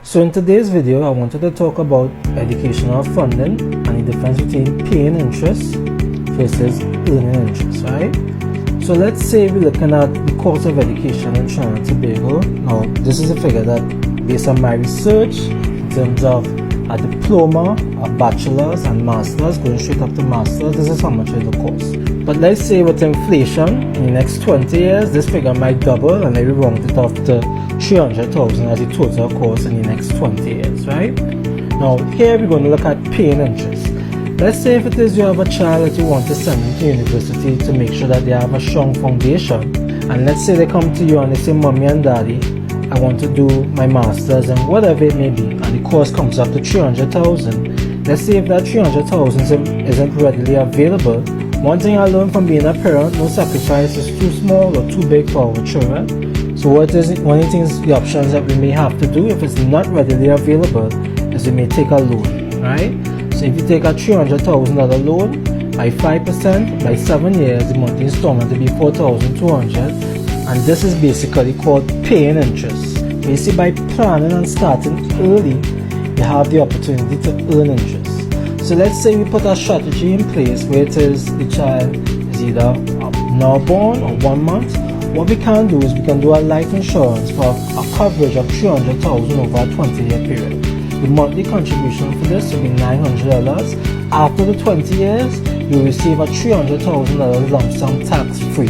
So in today's video, I wanted to talk about educational funding and the difference between paying interest versus earning interest, right? So let's say we're looking at the cost of education in Trinidad and Tobago. Now, this is a figure that, based on my research, in terms of a diploma, a bachelor's and master's, going straight up to master's, this is how much it will cost. But let's say with inflation, in the next 20 years, this figure might double and maybe round it off to 300,000 as the total cost in the next 20 years, right? Now, here we're going to look at paying interest. Let's say if it is you have a child that you want to send to university to make sure that they have a strong foundation, and let's say they come to you and they say, "Mommy and Daddy, I want to do my master's," and whatever it may be, and the cost comes up to 300,000. Let's say if that 300,000 isn't readily available. One thing I learned from being a parent: no sacrifice is too small or too big for our children. So one of the things, the options that we may have to do if it's not readily available, is we may take a loan, right? So if you take a $300,000 loan by 5%, by 7 years, the monthly installment will be $4,200, and this is basically called paying interest. Basically, by planning and starting early, you have the opportunity to earn interest. So let's say we put a strategy in place where it is the child is either now born or 1 month. What we can do is we can do a life insurance for a coverage of $300,000 over a 20-year period. The monthly contribution for this will be $900. After the 20 years, you receive a $300,000 lump sum tax-free,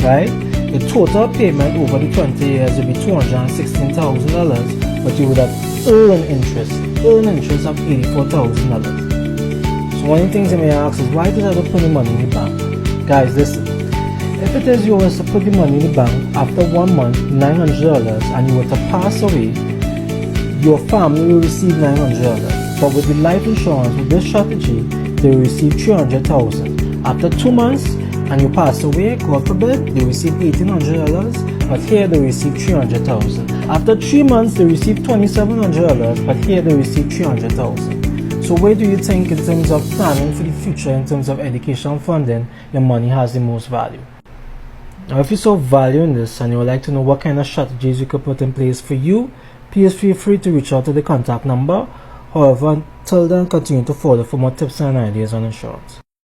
right? The total payment over the 20 years will be $216,000, but you would have earned interest of $84,000. So one of the things you may ask is, why did I not put the money in the bank? Guys, listen. If it is yours to put the money in the bank after 1 month, $900, and you were to pass away, your family will receive $900. But with the life insurance, with this strategy, they will receive $300,000. After 2 months, and you pass away, God forbid, they receive $1,800, but here they receive $300,000. After 3 months, they receive $2,700, but here they receive $300,000. So where do you think, in terms of planning for the future, in terms of education funding, your money has the most value? Now, if you saw value in this and you would like to know what kind of strategies you could put in place for you, please feel free to reach out to the contact number. However, until then, continue to follow for more tips and ideas on insurance.